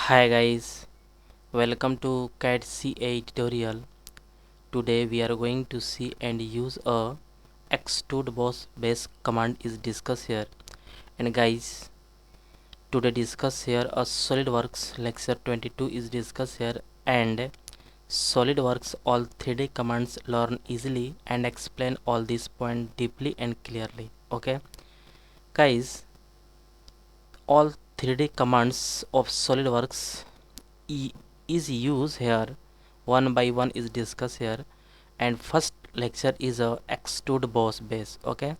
Hi guys, welcome to CAD CA tutorial. Today we are going to see and use a Extrude Bose command is discussed here. And guys, today discuss here a Solidworks lecture 22 is discussed here, and Solidworks all 3D commands learn easily and explain all these points deeply and clearly. Okay guys, all 3D commands of Solidworks is used here, one by one is discussed here. And first lecture is a Extrude Bose base. Okay,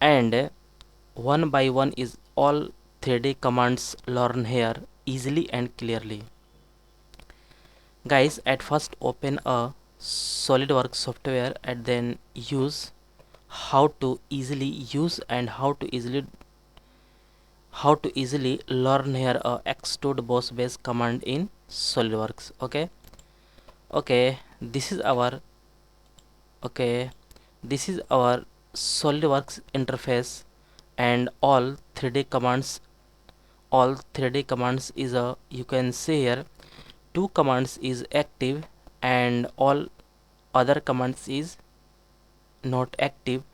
and one by one is all 3D commands learn here easily and clearly. Guys, at first open a SolidWorks software and then use how to easily use and how to easily learn here a Extrude Bose base command in SolidWorks. Okay, this is our SolidWorks interface, and all 3D commands is a, you can see here, two commands is active and all other commands is not active.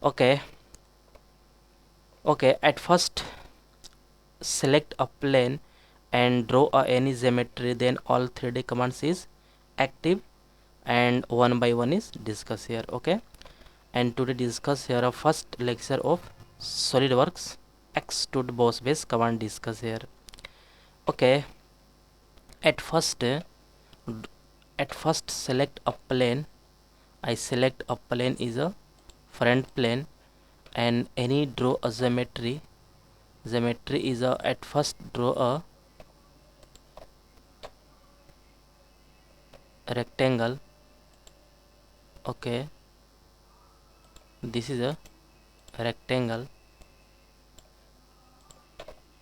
Okay, at first select a plane and draw any geometry, then all 3D commands is active and one by one is discussed here. Okay, and today discuss here a first lecture of SolidWorks Extrude Bose base command discuss here. Okay, at first select a plane. I select a plane is a front plane, and any draw a geometry is a, at first draw a rectangle. Okay, this is a rectangle,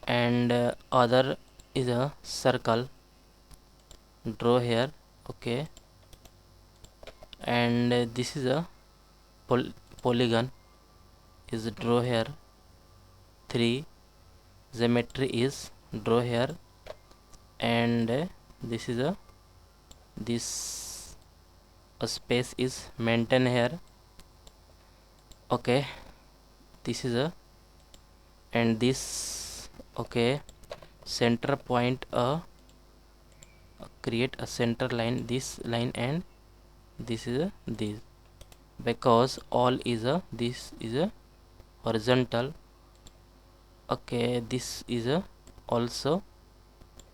and other is a circle, draw here. Okay, and this is a polygon is draw here. 3 geometry is draw here, and this is a space is maintain here. Okay, this is a, and this, okay, center point create a center line, this line, and this is a this, because all is a, this is a horizontal. Okay, this is a also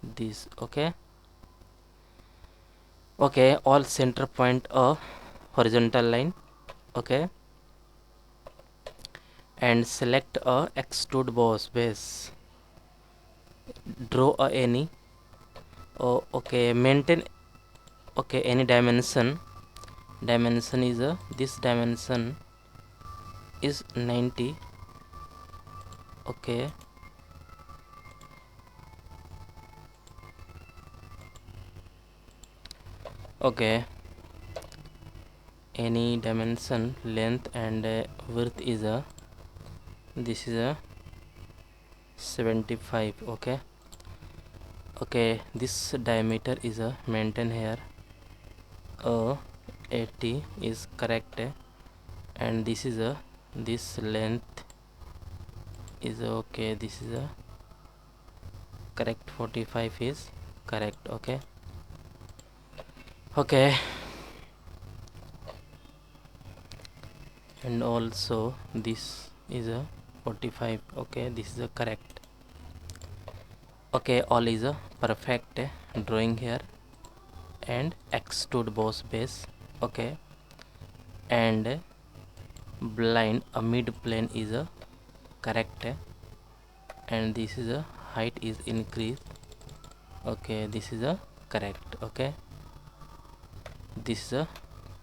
this. Okay, all center point a horizontal line. Okay, and select a Extrude Bose base, draw a any, okay, maintain, okay, any dimension is a, this dimension is 90. Okay, any dimension, length and width is a, this is a 75. Okay, this diameter is a maintain here, 80 is correct, and this is a, this length is okay, this is a correct, 45 is correct. Okay, and also this is a 45. Okay, this is a correct. Okay, all is a perfect drawing here, and Extrude Bose base. Okay, and blind a mid plane is a correct, and this is a height is increased. Okay, this is a correct. Okay, this is a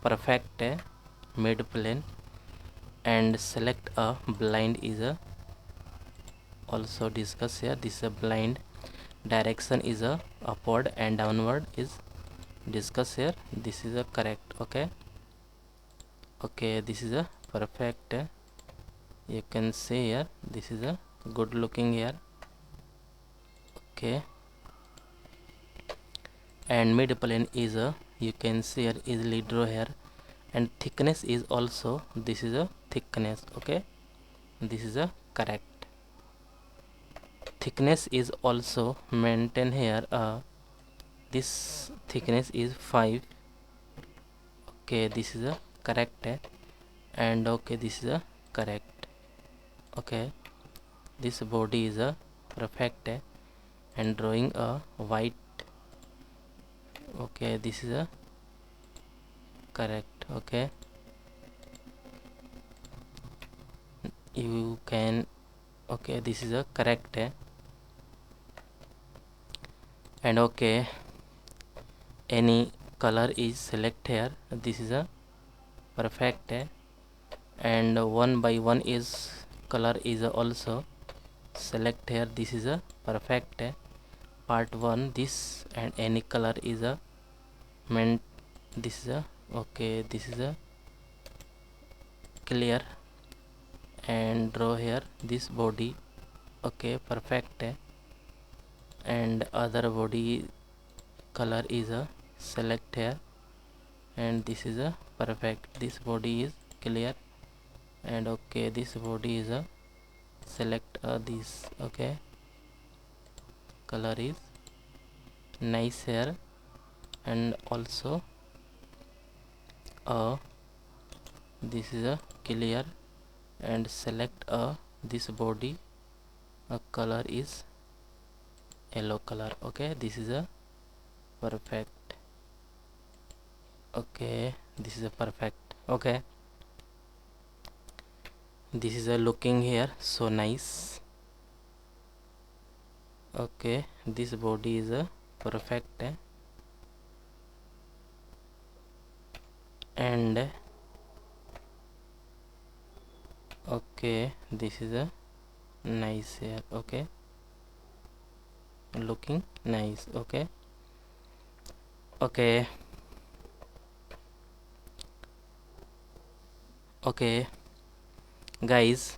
perfect mid plane, and select a blind is a also discuss here. This is a blind, direction is a upward and downward is discuss here. This is a correct. Okay, this is a perfect, you can see here, this is a good looking here. Okay, and mid plane is a, you can see here easily draw here, and thickness is also, this is a thickness. Okay, this is a correct. Thickness is also maintained here, this thickness is 5. Okay, this is a correct, and okay, this is a correct. Okay, this body is a perfect, and drawing a white. Okay, this is a correct. Okay, you can, okay, this is a correct, and okay, any color is select here, this is a perfect, and one by one is color is also select here, this is a perfect, part 1 this, and any color is a meant, this is a, okay, this is a clear, and draw here this body. Okay, perfect, and other body color is a select here, and this is a perfect, this body is clear, and okay, this body is a select this. Okay, color is nice here, and also this is a clear, and select this body, color is yellow color. Okay, this is a perfect. Okay, this is a perfect. Okay, this is a looking here so nice. Okay, this body is a perfect, and okay, this is a nice here. Okay, looking nice. Okay, okay, okay, guys,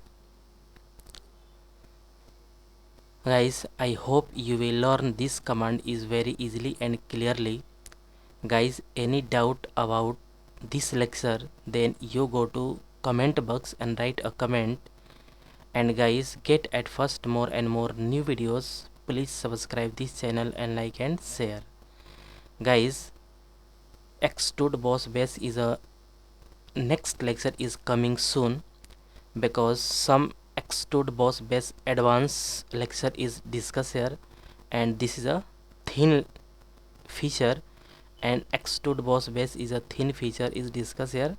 I hope you will learn this command is very easily and clearly. Guys, any doubt about this lecture, then you go to comment box and write a comment. And guys, get at first more and more new videos. Please subscribe this channel and like and share. Guys, Extrude Bose Base is a next lecture is coming soon, because some Extrude Bose Base advanced lecture is discussed here, and this is a thin feature, and Extrude Bose Base is a thin feature is discussed here.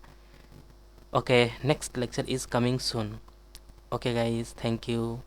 Okay, next lecture is coming soon. Okay guys, thank you.